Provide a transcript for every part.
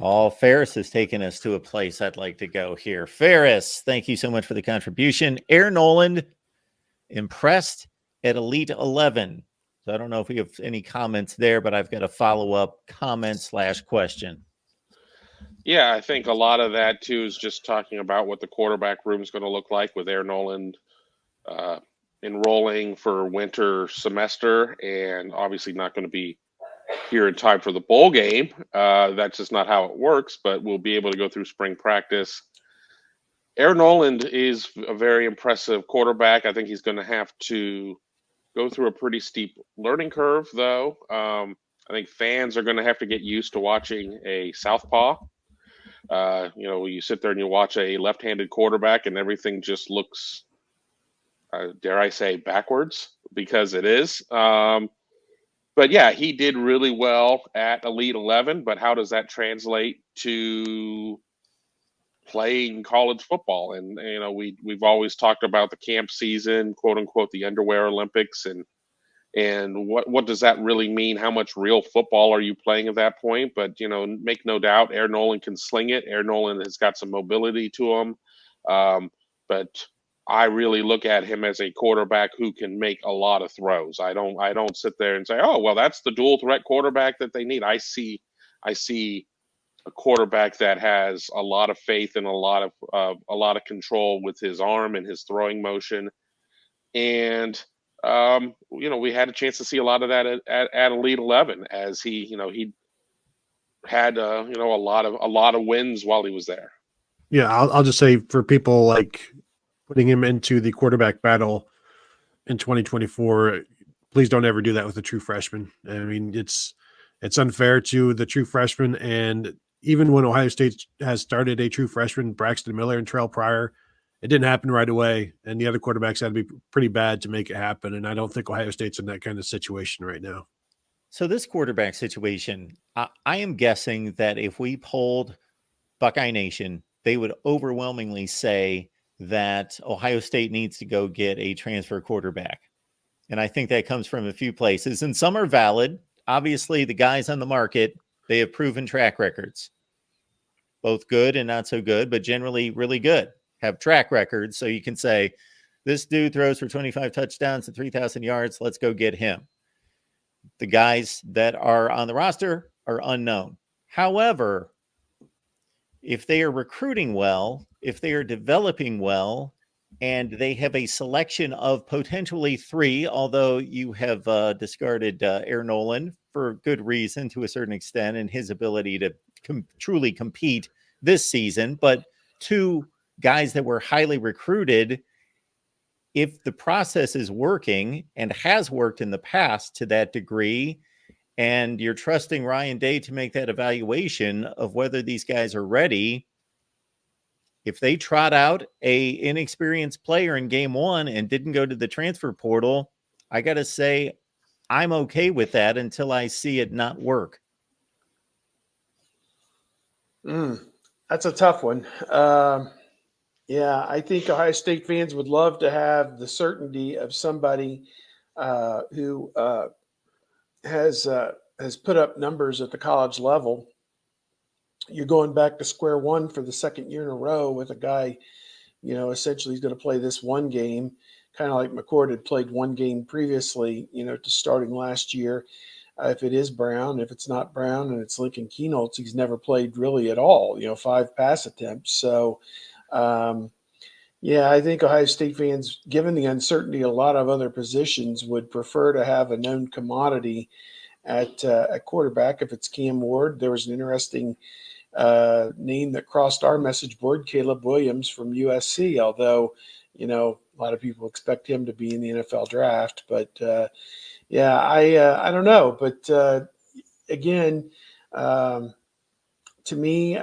Oh, Ferris has taken us to a place I'd like to go here. Ferris, thank you so much for the contribution. Air Noland, impressed at Elite 11. So I don't know if we have any comments there, but I've got a follow-up comment/question. Yeah, I think a lot of that too is just talking about what the quarterback room is going to look like with Air Noland enrolling for winter semester, and obviously not going to be here in time for the bowl game. That's just not how it works, but we'll be able to go through spring practice. Air Noland is a very impressive quarterback. I think he's going to have to go through a pretty steep learning curve, though. I think fans are going to have to get used to watching a southpaw. You sit there and you watch a left-handed quarterback, and everything just looks, dare I say, backwards, because it is. But yeah, he did really well at Elite 11. But how does that translate to playing college football? And we've always talked about the camp season, quote unquote, the underwear Olympics, and what does that really mean? How much real football are you playing at that point? But make no doubt, Air Noland can sling it. Air Noland has got some mobility to him, but I really look at him as a quarterback who can make a lot of throws. I don't sit there and say, oh well, that's the dual threat quarterback that they need. I see a quarterback that has a lot of faith and a lot of control with his arm and his throwing motion. And we had a chance to see a lot of that at Elite 11, as he had a lot of wins while he was there. Yeah, I'll just say, for people like putting him into the quarterback battle in 2024, please don't ever do that with a true freshman. I mean, it's unfair to the true freshman. And even when Ohio State has started a true freshman, Braxton Miller and Terrell Pryor, it didn't happen right away, and the other quarterbacks had to be pretty bad to make it happen. And I don't think Ohio State's in that kind of situation right now. So this quarterback situation, I am guessing that if we polled Buckeye Nation, they would overwhelmingly say that Ohio State needs to go get a transfer quarterback. And I think that comes from a few places, and some are valid. Obviously, the guys on the market, they have proven track records, both good and not so good, but generally really good. Have track records, so you can say, this dude throws for 25 touchdowns and 3,000 yards. Let's go get him. The guys that are on the roster are unknown. However, if they are recruiting well, if they are developing well, and they have a selection of potentially 3, although you have discarded Air Noland for good reason to a certain extent, and his ability to truly compete this season, but 2 guys that were highly recruited, if the process is working and has worked in the past to that degree, and you're trusting Ryan Day to make that evaluation of whether these guys are ready, if they trot out a inexperienced player in game 1 and didn't go to the transfer portal, I got to say, I'm okay with that until I see it not work. That's a tough one. Yeah, I think Ohio State fans would love to have the certainty of somebody who has put up numbers at the college level. You're going back to square one for the second year in a row with a guy, essentially he's going to play this one game, kind of like McCord had played one game previously, to starting last year. If it is Brown, if it's not Brown and it's Lincoln Keenholz, he's never played really at all, 5 pass attempts. So, I think Ohio State fans, given the uncertainty, a lot of other positions would prefer to have a known commodity at quarterback. If it's Cam Ward, there was an interesting name that crossed our message board, Caleb Williams from USC, although, a lot of people expect him to be in the NFL draft. But, I don't know. But, again, to me,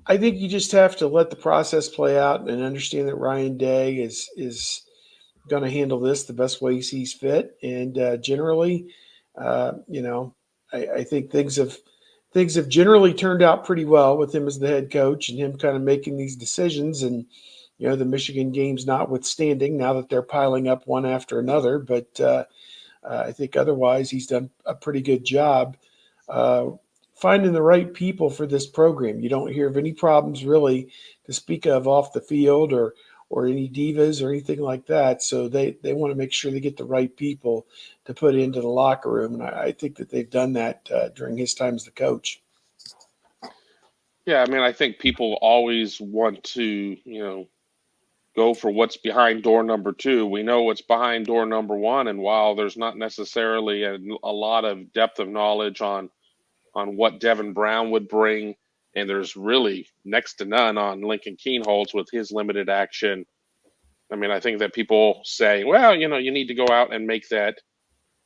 I think you just have to let the process play out and understand that Ryan Day is going to handle this the best way he sees fit. And generally, I think things have generally turned out pretty well with him as the head coach and him kind of making these decisions. And the Michigan games notwithstanding, now that they're piling up one after another, but I think otherwise he's done a pretty good job finding the right people for this program. You don't hear of any problems really to speak of off the field or any divas or anything like that. So they want to make sure they get the right people to put into the locker room. And I think that they've done that during his time as the coach. Yeah, I mean, I think people always want to, go for what's behind door number 2. We know what's behind door number 1, and while there's not necessarily a lot of depth of knowledge on what Devin Brown would bring, and there's really next to none on Lincoln Keenholz with his limited action. I mean, I think that people say, well, you need to go out and make that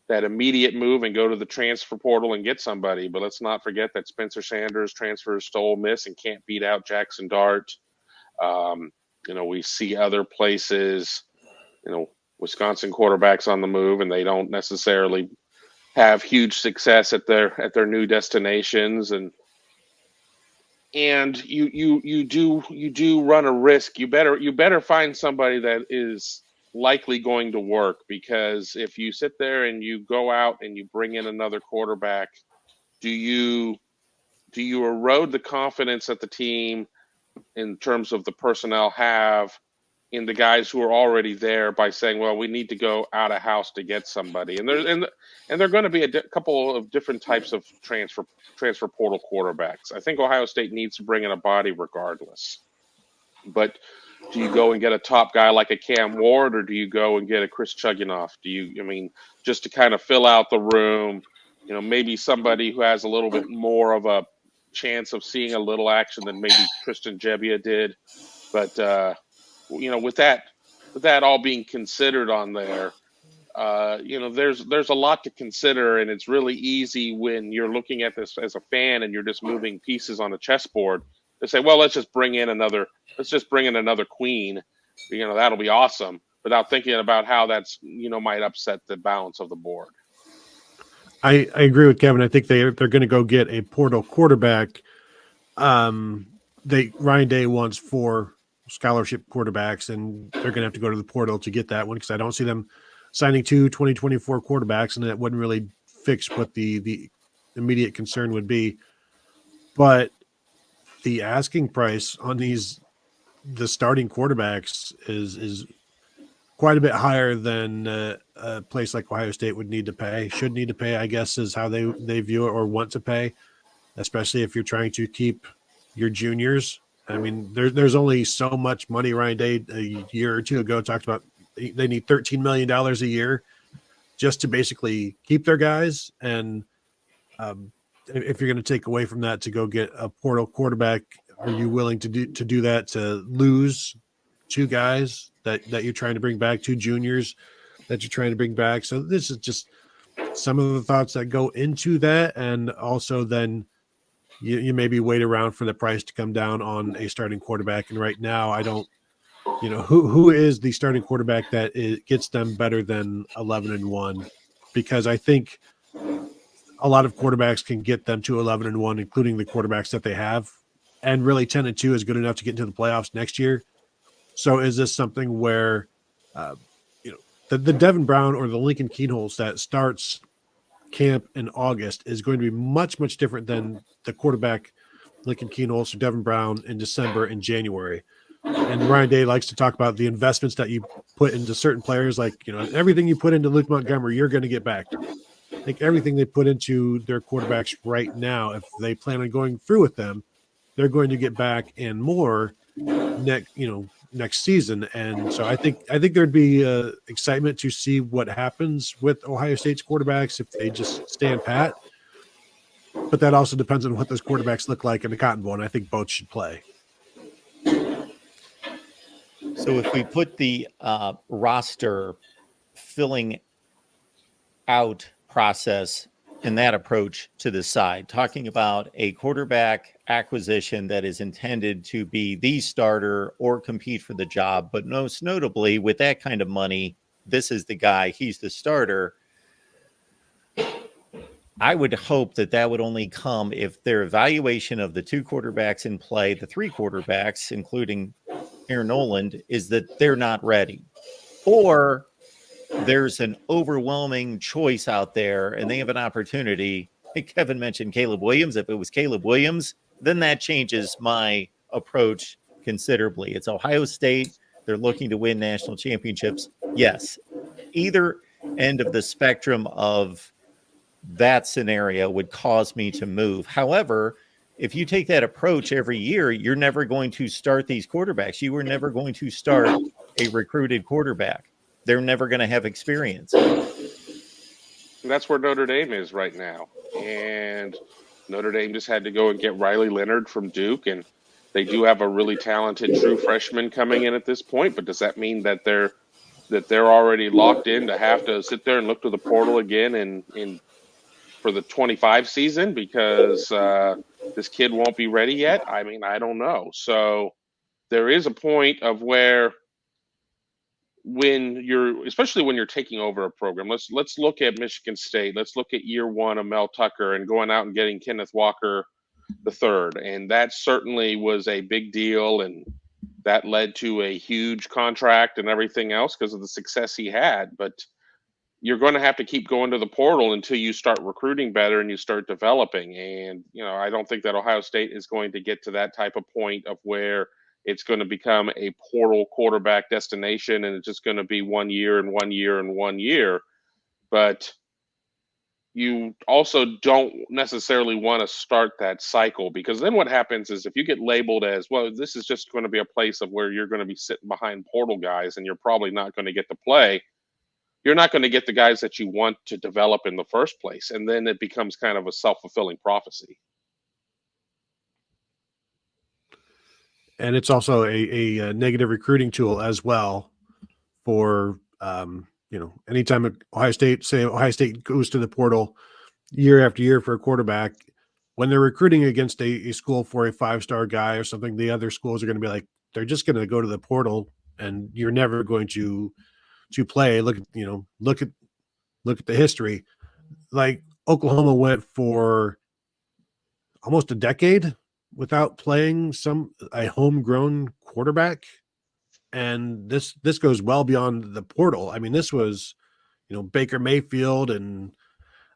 immediate move and go to the transfer portal and get somebody. But let's not forget that Spencer Sanders transfers to Ole Miss and can't beat out Jackson Dart. We see other places, Wisconsin quarterbacks on the move, and they don't necessarily have huge success at their new destinations. And you do run a risk. You better find somebody that is likely going to work, because if you sit there and you go out and you bring in another quarterback, do you erode the confidence that the team in terms of the personnel have in the guys who are already there by saying, well, we need to go out of house to get somebody? And there are going to be a couple of different types of transfer portal quarterbacks. I think Ohio State needs to bring in a body regardless. But do you go and get a top guy like a Cam Ward, or do you go and get a Chris Chugunov? Just to kind of fill out the room, maybe somebody who has a little bit more of a chance of seeing a little action than maybe Tristan Gebbia did. But with that all being considered on there, there's a lot to consider, and it's really easy when you're looking at this as a fan and you're just moving pieces on a chessboard to say, well, let's just bring in another queen, that'll be awesome, without thinking about how that's might upset the balance of the board. I agree with Kevin. I think they're going to go get a portal quarterback. Ryan Day wants 4 scholarship quarterbacks, and they're going to have to go to the portal to get that one, because I don't see them signing 2 2024 quarterbacks, and that wouldn't really fix what the immediate concern would be. But the asking price on the starting quarterbacks is quite a bit higher than a place like Ohio State should need to pay, I guess, is how they view it, or want to pay, especially if you're trying to keep your juniors. I mean, there's only so much money. Ryan Day a year or two ago talked about they need $13 million a year just to basically keep their guys. And if you're going to take away from that to go get a portal quarterback, are you willing to do that, to lose 2 guys that you're trying to bring back, 2 juniors that you're trying to bring back? So this is just some of the thoughts that go into that. And also then you maybe wait around for the price to come down on a starting quarterback. And right now, I don't, who is the starting quarterback that gets them better than 11-1? Because I think a lot of quarterbacks can get them to 11-1, including the quarterbacks that they have. And really 10-2 is good enough to get into the playoffs next year. So is this something where, the Devin Brown or the Lincoln Keenholz that starts camp in August is going to be much, much different than the quarterback Lincoln Keenholz or Devin Brown in December and January? And Ryan Day likes to talk about the investments that you put into certain players, like, everything you put into Luke Montgomery, you're going to get back. I think everything they put into their quarterbacks right now, if they plan on going through with them, they're going to get back and more next season. And so I think there'd be excitement to see what happens with Ohio State's quarterbacks if they just stand pat. But that also depends on what those quarterbacks look like in the Cotton Bowl, and I think both should play. So if we put the roster filling out process and that approach to the side, talking about a quarterback acquisition that is intended to be the starter or compete for the job, but most notably with that kind of money, this is the guy, he's the starter. I would hope that would only come if their evaluation of the 2 quarterbacks in play, the 3 quarterbacks, including Aaron Noland, is that they're not ready, or there's an overwhelming choice out there and they have an opportunity Kevin mentioned Caleb Williams. If it was Caleb Williams, then that changes my approach considerably. It's Ohio State. They're looking to win national championships. Yes, either end of the spectrum of that scenario would cause me to move. However, if you take that approach every year, you're never going to start these quarterbacks. You are never going to start a recruited quarterback. They're never going to have experience. And that's where Notre Dame is right now. And Notre Dame just had to go and get Riley Leonard from Duke, and they do have a really talented true freshman coming in at this point. But does that mean that they're already locked in to have to sit there and look to the portal again in for the 25 season because this kid won't be ready yet? I mean, I don't know. So there is a point of where especially when you're taking over a program, let's look at Michigan State. Let's look at year one of Mel Tucker and going out and getting Kenneth Walker III. And that certainly was a big deal. And that led to a huge contract and everything else because of the success he had. But you're going to have to keep going to the portal until you start recruiting better and you start developing. And, I don't think that Ohio State is going to get to that type of point of where it's going to become a portal quarterback destination and it's just going to be 1 year and 1 year and 1 year. But you also don't necessarily want to start that cycle because then what happens is if you get labeled as, well, this is just going to be a place of where you're going to be sitting behind portal guys and you're probably not going to get to play, you're not going to get the guys that you want to develop in the first place. And then it becomes kind of a self-fulfilling prophecy. And it's also a negative recruiting tool as well for, anytime Ohio State goes to the portal year after year for a quarterback, when they're recruiting against a school for a 5-star guy or something, the other schools are going to be like, they're just going to go to the portal and you're never going to play. Look at the history. Like Oklahoma went for almost a decade without playing a homegrown quarterback. And this goes well beyond the portal. I mean, this was, Baker Mayfield, and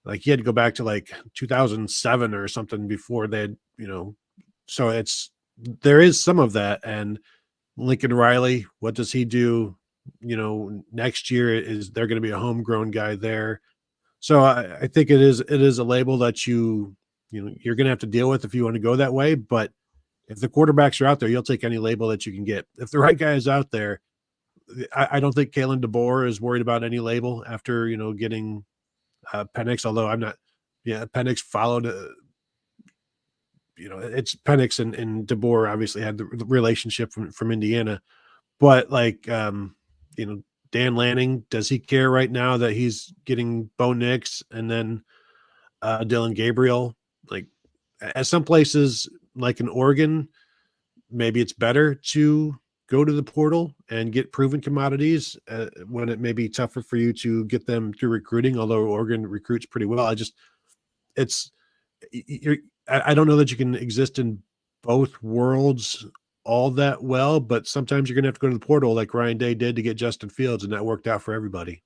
like he had to go back to like 2007 or something before they had, so there is some of that. And Lincoln Riley, what does he do? Next year they're going to be a homegrown guy there. So I think it is a label that you're going to have to deal with if you want to go that way. But if the quarterbacks are out there, you'll take any label that you can get. If the right guy is out there, I don't think Kalen DeBoer is worried about any label after, getting Penix, although I'm not, Penix followed, it's Penix and DeBoer obviously had the relationship from Indiana, but like, Dan Lanning, does he care right now that he's getting Bo Nix and then Dylan Gabriel? Like at some places, like in Oregon, maybe it's better to go to the portal and get proven commodities when it may be tougher for you to get them through recruiting, although Oregon recruits pretty well. I don't know that you can exist in both worlds all that well, but sometimes you're going to have to go to the portal like Ryan Day did to get Justin Fields, and that worked out for everybody.